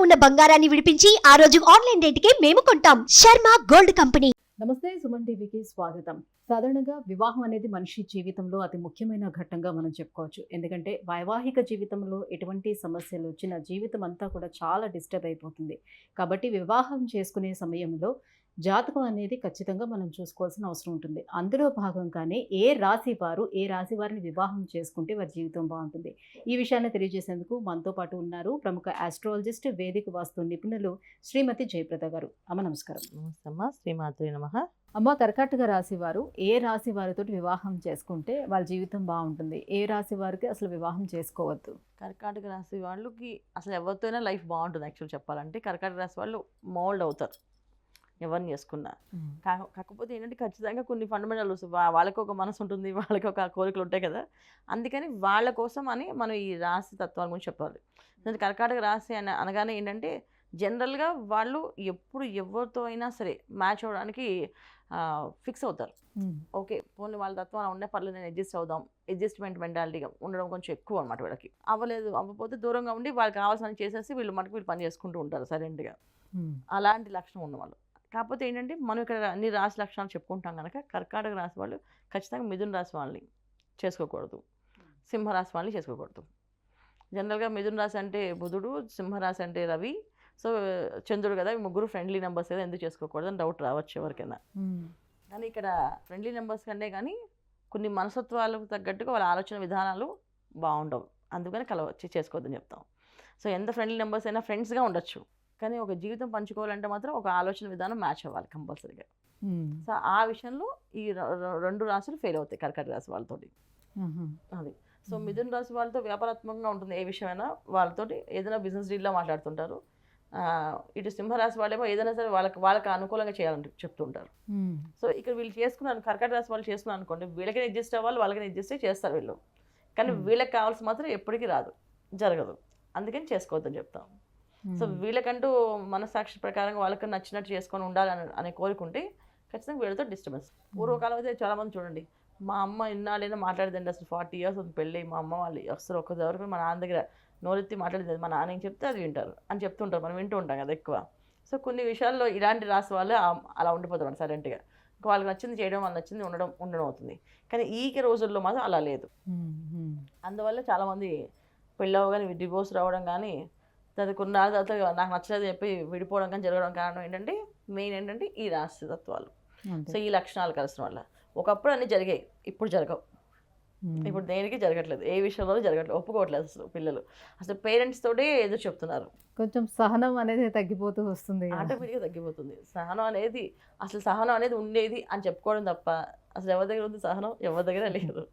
ఉన్న బంగారాన్ని విడిపించి ఆ రోజు ఆన్లైన్ రేటుకే మేము కొంటాం. Sharma gold company. నమస్తే, సుమన్ టీవీకి స్వాగతం. సాధారణంగా వివాహం అనేది మనిషి జీవితంలో అతి ముఖ్యమైన ఘట్టంగా మనం చెప్పుకోవచ్చు. ఎందుకంటే వైవాహిక జీవితంలో ఎటువంటి సమస్యలు వచ్చినా జీవితం అంతా కూడా చాలా డిస్టర్బ్ అయిపోతుంది. కాబట్టి వివాహం చేసుకునే సమయంలో జాతకం అనేది ఖచ్చితంగా మనం చూసుకోవాల్సిన అవసరం ఉంటుంది. అందులో భాగంగానే ఏ రాశి వారిని వివాహం చేసుకుంటే వారి జీవితం బాగుంటుంది, ఈ విషయాన్ని తెలియజేసేందుకు మనతో పాటు ఉన్నారు ప్రముఖ ఆస్ట్రాలజిస్ట్, వేదిక వాస్తు నిపుణులు శ్రీమతి జయప్రద గారు. అమ్మ నమస్కారం. నమస్తమ్మ, శ్రీమాత్రే నమః. అమ్మ, కర్కాటక రాశి వారు ఏ రాశి వారితో వివాహం చేసుకుంటే వాళ్ళ జీవితం బాగుంటుంది, ఏ రాశి వారికి అసలు వివాహం చేసుకోవద్దు? కర్కాటక రాశి వాళ్ళకి అసలు ఎవరితోనైనా లైఫ్ బాగుంటుంది. యాక్చువల్ చెప్పాలంటే కర్కాటక రాశి వాళ్ళు మోల్డ్ అవుతారు ఎవరిని చేసుకున్నా. కాకపోతే ఏంటంటే ఖచ్చితంగా కొన్ని ఫండమెంటల్స్, వాళ్ళకి ఒక మనసు ఉంటుంది, వాళ్ళకి ఒక కోరికలు ఉంటాయి కదా. అందుకని వాళ్ళ కోసం అని మనం ఈ రాశి తత్వాల గురించి చెప్పాలి. కర్కాటక రాశి అనగానే ఏంటంటే జనరల్గా వాళ్ళు ఎప్పుడు ఎవరితో అయినా సరే మ్యాచ్ అవ్వడానికి ఫిక్స్ అవుతారు. ఓకే, పోనీ వాళ్ళ తత్వం అలా ఉండే పర్లేదు, నేను అడ్జస్ట్ అవుదాం, అడ్జస్ట్మెంట్ మెంటాలిటీగా ఉండడం కొంచెం ఎక్కువ అనమాట వీళ్ళకి. అవ్వకపోతే దూరంగా ఉండి వాళ్ళకి కావాల్సిన చేసేసి వీళ్ళు పని చేసుకుంటూ ఉంటారు సైలెంట్గా. అలాంటి లక్షణం ఉన్నవాళ్ళు. కాకపోతే ఏంటంటే మనం ఇక్కడ అన్ని రాశి లక్షణాలు చెప్పుకుంటాం కనుక కర్కాటక రాశి వాళ్ళు ఖచ్చితంగా మిథున రాశి వాళ్ళని చేసుకోకూడదు, సింహరాశి వాళ్ళని చేసుకోకూడదు. జనరల్గా మిథున రాశి అంటే బుధుడు, సింహరాశి అంటే రవి, సో చంద్రుడు కదా, ఈ ముగ్గురు ఫ్రెండ్లీ నెంబర్స్ కదా, ఎందుకు చేసుకోకూడదు అని డౌట్ రావచ్చు ఎవరికైనా. కానీ ఇక్కడ ఫ్రెండ్లీ నెంబర్స్ కంటే కానీ కొన్ని మనస్తత్వాలకు తగ్గట్టుగా వాళ్ళ ఆలోచన విధానాలు బాగుండవు, అందుకని చేసుకోవద్దని చెప్తాం. సో ఎంత ఫ్రెండ్లీ నెంబర్స్ అయినా ఫ్రెండ్స్గా ఉండొచ్చు, కానీ ఒక జీవితం పంచుకోవాలంటే మాత్రం ఒక ఆలోచన విధానం మ్యాచ్ అవ్వాలి కంపల్సరీగా. సో ఆ విషయంలో ఈ రెండు రాశులు ఫెయిల్ అవుతాయి కర్కాటక రాశి వాళ్ళతోటి. అది సో మిథున రాశి వాళ్ళతో వ్యాపారాత్మకంగా ఉంటుంది, ఏ విషయమైనా వాళ్ళతోటి ఏదైనా బిజినెస్ డీల్లో మాట్లాడుతుంటారు. ఇటు సింహరాశి వాళ్ళేమో ఏదైనా సరే వాళ్ళకి అనుకూలంగా చేయాలని చెప్తుంటారు. సో ఇక్కడ వీళ్ళు చేసుకున్నాను, కర్కాటక రాశి వాళ్ళు చేసుకున్నాను అనుకోండి, వీళ్ళకి అడ్జస్ట్ అవ్వాలి, వాళ్ళకి అడ్జస్ట్ చేస్తారు వీళ్ళు, కానీ వీళ్ళకి కావాల్సి మాత్రం ఎప్పటికీ రాదు, జరగదు, అందుకని చేసుకోవద్దని చెప్తాం. సో వీళ్ళకంటూ మనసాక్షి ప్రకారంగా వాళ్ళకి నచ్చినట్టు చేసుకొని ఉండాలి అనే కోరుకుంటే ఖచ్చితంగా వీళ్ళతో డిస్టర్బెన్స్. పూర్వకాలం అయితే చాలామంది చూడండి, మా అమ్మ ఇన్నాళ్ళైనా మాట్లాడదండి, అసలు 40 years ఉంది పెళ్ళి, మా అమ్మ వాళ్ళు అసలు ఒక్కసారి మా నాన్న దగ్గర నోరెత్తి మాట్లాడేది, మా నాన్న ఏం చెప్తే అది వింటారు అని చెప్తుంటారు, మనం వింటూ ఉంటాం కదా ఎక్కువ. సో కొన్ని విషయాల్లో ఇలాంటి రాసి వాళ్ళు అలా ఉండిపోతారు సైలెంట్గా, వాళ్ళకి నచ్చింది చేయడం, వాళ్ళకి నచ్చింది ఉండడం అవుతుంది. కానీ ఈ రోజుల్లో మాత్రం అలా లేదు. అందువల్ల చాలామంది పెళ్ళవగానే డివోర్స్ రావడం కానీ, కొన్నాళ్ళ తర్వాత నాకు నచ్చలేదు చెప్పి విడిపోవడం కానీ జరగడం కారణం ఏంటంటే మెయిన్ ఏంటంటే ఈ రాశి తత్వాలు. సో ఈ లక్షణాలు కలిసిన వల్ల ఒకప్పుడు అన్నీ జరిగాయి, ఇప్పుడు జరగవు. ఇప్పుడు దేనికి జరగట్లేదు, ఏ విషయంలో జరగట్లేదు, ఒప్పుకోవట్లేదు అసలు పిల్లలు. అసలు పేరెంట్స్ తోటే ఎదురు చెప్తున్నారు. కొంచెం సహనం అనేది తగ్గిపోతూ వస్తుంది, ఆటోమేటిక్గా తగ్గిపోతుంది. సహనం అనేది ఉండేది అని చెప్పుకోవడం తప్ప అసలు ఎవరి దగ్గర ఉంది సహనం? ఎవరి దగ్గర లేదు.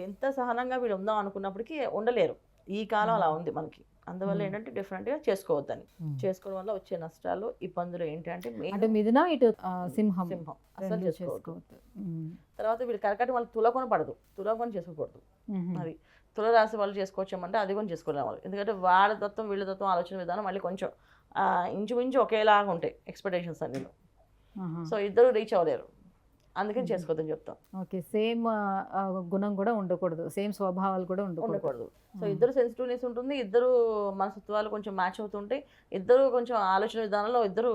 ఎంత సహనంగా వీళ్ళు ఉందాం అనుకున్నప్పటికీ ఉండలేరు, ఈ కాలం అలా ఉంది మనకి. అందువల్ల ఏంటంటే డిఫరెంట్గా చేసుకోవద్దని, చేసుకోవడం వల్ల వచ్చే నష్టాలు, ఇబ్బందులు ఏంటంటే మిథున, ఇటు సింహం అసలు చేసుకోవద్దు. తర్వాత వీళ్ళు కర్కాటక వాళ్ళు తులకొని పడదు, తులకొని చేసుకోకూడదు. అది తుల రాశి వాళ్ళు చేసుకోవచ్చామంటే అది కూడా చేసుకోలేము వాళ్ళు, ఎందుకంటే వాళ్ళ తత్వం వీళ్ళ తత్వం ఆలోచన విధానం మళ్ళీ కొంచెం ఇంచుమించు ఒకేలాగా ఉంటాయి ఎక్స్పెక్టేషన్స్ అన్ని. సో ఇద్దరు రీచ్ అవ్వలేరు, అందుకని చేసుకోవద్దని చెప్తాం. ఓకే, సేమ్ గుణం కూడా ఉండకూడదు, సేమ్ స్వభావాలు కూడా ఉండకూడదు. సో ఇద్దరు సెన్సిటివ్నెస్ ఉంటుంది, ఇద్దరు మనస్తత్వాలు కొంచెం మ్యాచ్ అవుతుంటాయి, ఇద్దరు కొంచెం ఆలోచన విధానంలో ఇద్దరు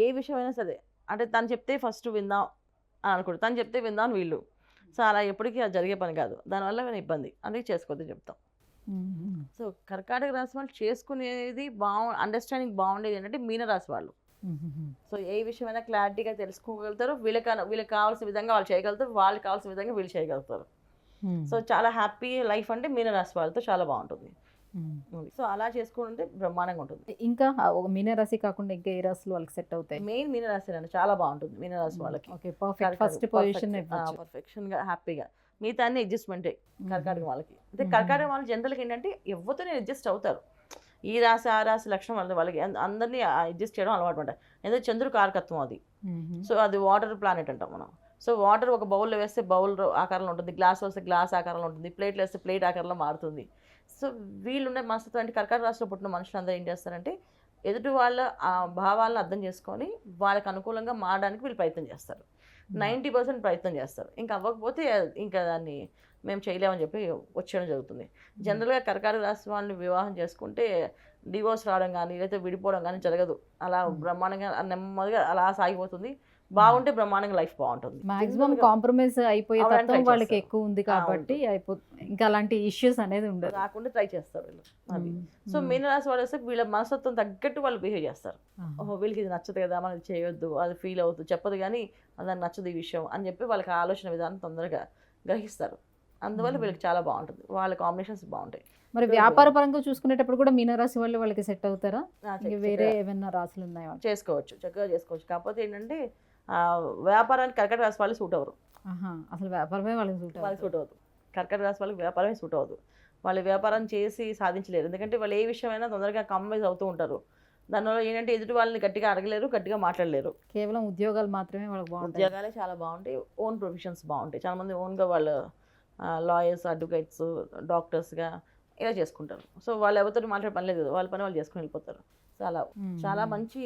ఏ విషయమైనా సరే అంటే తను చెప్తే ఫస్ట్ విందాం అని అనుకుంటారు, తను చెప్తే విందాం అని వీళ్ళు. సో అలా ఎప్పటికీ అది జరిగే పని కాదు, దానివల్ల ఇబ్బంది, అందుకే చేసుకోవద్దని చెప్తాం. సో కర్కాటక రాశి వాళ్ళు చేసుకునేది అండర్స్టాండింగ్ బాగుండేది ఏంటంటే మీనరాశి వాళ్ళు. సో ఏ విషయమైనా క్లారిటీగా తెలుసుకోగలుగుతారు, వీళ్ళకి కావాల్సిన విధంగా వాళ్ళు చేయగలుగుతారు, వాళ్ళకి కావాల్సిన విధంగా వీళ్ళు చేయగలుగుతారు. సో చాలా హ్యాపీ లైఫ్ అంటే మీనరాశి వాళ్ళతో చాలా బాగుంటుంది. సో అలా చేసుకుంటే బ్రహ్మాండంగా ఉంటుంది. ఇంకా మీనరాశి కాకుండా ఇంకా ఏ రాశులు వాళ్ళకి సెట్ అవుతాయి? మెయిన్ మీనరాశి అంటే చాలా బాగుంటుంది మీనరాశి వాళ్ళకి. ఫస్ట్ పొజిషన్ పర్ఫెక్షన్ గా హ్యాపీగా, మిగతా అన్ని అడ్జస్ట్మెంటే కర్కాటక వాళ్ళకి. అంటే కర్కాటక వాళ్ళు జనరల్గా ఏంటంటే ఎవరితో అడ్జస్ట్ అవుతారు, ఈ రాశి ఆ రాశి లక్షణం వాళ్ళకి అందరినీ అడ్జస్ట్ చేయడం అలవాటు పడ్డారు. ఎందుకంటే చంద్రుడు కారకత్వం అది. సో అది వాటర్ ప్లానెట్ అంటాం మనం. సో వాటర్ ఒక బౌల్లో వేస్తే బౌల్ ఆకారంలో ఉంటుంది, గ్లాస్ వేస్తే గ్లాస్ ఆకారంలో ఉంటుంది, ప్లేట్లు వేస్తే ప్లేట్ ఆకారంలో మారుతుంది. సో వీళ్ళున్న మనస్తత్వం అంటే కర్కాటక రాశిలో పుట్టిన మనుషులందరూ ఏం చేస్తారంటే ఎదుటి వాళ్ళ ఆ భావాలను అర్థం చేసుకొని వాళ్ళకి అనుకూలంగా మారడానికి వీళ్ళు ప్రయత్నం చేస్తారు, 90% ప్రయత్నం చేస్తారు. ఇంకా అవ్వకపోతే ఇంకా దాన్ని మేము చేయలేమని చెప్పి వచ్చేయడం జరుగుతుంది. జనరల్గా కర్కాటక రాశి వాళ్ళని వివాహం చేసుకుంటే డివోర్స్ రావడం కానీ లేకపోతే విడిపోవడం కానీ జరగదు. అలా బ్రహ్మాండంగా నెమ్మదిగా అలా సాగిపోతుంది. బాగుంటే బ్రహ్మాండంగా లైఫ్ బాగుంటుంది. మాక్సిమం కాంప్రమైజ్ అయిపోయే అవడానికి తత్వం try వాళ్ళకి చేస్తారు. ఎక్కువ ఉంది కాబట్టి ఇంకా అలాంటి ఇష్యూస్ అనేది ఉండదు. రాకుండా ట్రై చేస్తారు వీళ్ళు. అది సో మ్మ్. మీనరాశి వాళ్ళు వస్తే వీళ్ళ మనస్తత్వం తగ్గట్టు వాళ్ళు బిహేవ్ చేస్తారు. ఆహా. ఓహో వీళ్ళకి ఇది నచ్చదు కదా, మనం ఇది చేయొద్దు, అది ఫీల్ అవుతుంది, చెప్పదు కానీ నాకు నచ్చదు ఈ విషయం అని చెప్పి వాళ్ళకి ఆలోచన విధానం తొందరగా గ్రహిస్తారు. అందువల్ల వీళ్ళకి చాలా బాగుంటుంది. వాళ్ళ కాంబినేషన్స్ బాగుంటాయి. మరి వ్యాపార పరంగా చూసుకునేటప్పుడు కూడా మీనరాశి వాళ్ళు వాళ్ళకి సెట్ అవుతారా? ఇంకా చక్కగా వేరే ఏమైనా రాశులు ఉన్నాయా వాళ్ళకి? చేసుకోవచ్చు, చక్కగా చేసుకోవచ్చు. కాకపోతే ఏంటంటే వ్యాపారానికి కర్కట రాశి వాళ్ళు సూట్ అవ్వరు. ఆహా, అసలు వ్యాపారమే వాళ్ళకి సూట్ వాళ్ళకి సూట్ అవ్వదు. కర్కట రాశి వాళ్ళకి వ్యాపారమే సూట్ అవ్వదు. వాళ్ళు వ్యాపారం చేసి సాధించలేరు. ఎందుకంటే వాళ్ళు ఏ విషయమైనా తొందరగా కాంప్రమైజ్ అవుతూ ఉంటారు. దానివల్ల ఏంటంటే ఎదుటి వాళ్ళని గట్టిగా అడగలేరు, గట్టిగా మాట్లాడలేరు. కేవలం ఉద్యోగాలు మాత్రమే వాళ్ళకి బాగుంటాయి. ఉద్యోగాలే చాలా బాగుంటాయి. ఓన్ ప్రొఫెషన్స్ బాగుంటాయి. చాలామంది ఓన్గా వాళ్ళు లాయర్స్, అడ్వకేట్స్, డాక్టర్స్గా ఇలా చేసుకుంటారు. సో వాళ్ళు ఎవరితో మాట్లాడే పని లేదు కదా, వాళ్ళ పని వాళ్ళు చేసుకుని వెళ్ళిపోతారు. సో అలా మ్మ్. చాలా మంచి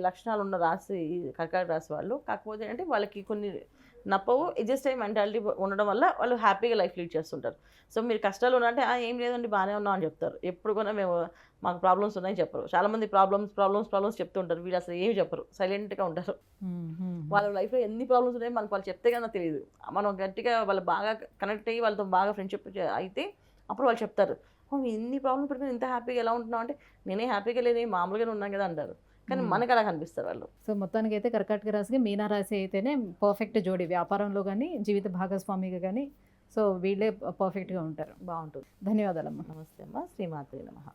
లక్షణాలు ఉన్న రాశి ఈ కర్కాటక రాశి వాళ్ళు. కాకపోతే ఏంటంటే వాళ్ళకి కొన్ని నప్పవు. అడ్జస్ట్ అయ్యే మెంటాలిటీ ఉండడం వల్ల వాళ్ళు హ్యాపీగా లైఫ్ లీడ్ చేస్తుంటారు. సో మీరు కష్టాలు ఉన్నాయంటే ఏం లేదండి బాగానే ఉన్నాం అని చెప్తారు. ఎప్పుడు కూడా మాకు ప్రాబ్లమ్స్ ఉన్నాయని చెప్పరు. చాలామంది ప్రాబ్లమ్స్ చెప్తూ ఉంటారు. వీళ్ళు అసలు ఏమి చెప్పరు, సైలెంట్గా ఉంటారు. మ్మ్. మ్మ్. వాళ్ళ లైఫ్లో ఎన్ని ప్రాబ్లమ్స్ ఉన్నాయో మనకు వాళ్ళు చెప్తే కన్నా తెలియదు. మనం గట్టిగా వాళ్ళు బాగా కనెక్ట్ అయ్యి వాళ్ళతో బాగా ఫ్రెండ్షిప్ అయితే అప్పుడు వాళ్ళు చెప్తారు, ఇన్ని ప్రాబ్లమ్స్ పెట్టుకుని ఇంత హ్యాపీగా ఎలా ఉంటున్నావు అంటే నేనే హ్యాపీగా లేని మామూలుగానే ఉన్నాను కదా అంటారు. కానీ మనకు అలా కనిపిస్తారు వాళ్ళు. సో మొత్తానికి అయితే కర్కాటక రాశికి మీనా రాశి అయితేనే పర్ఫెక్ట్ జోడి, వ్యాపారంలో కానీ జీవిత భాగస్వామిగా కానీ. సో వీళ్ళే పర్ఫెక్ట్గా ఉంటారు. బాగుంటుంది. ధన్యవాదాలమ్మా. నమస్తే అమ్మ. శ్రీమాత్రే నమః.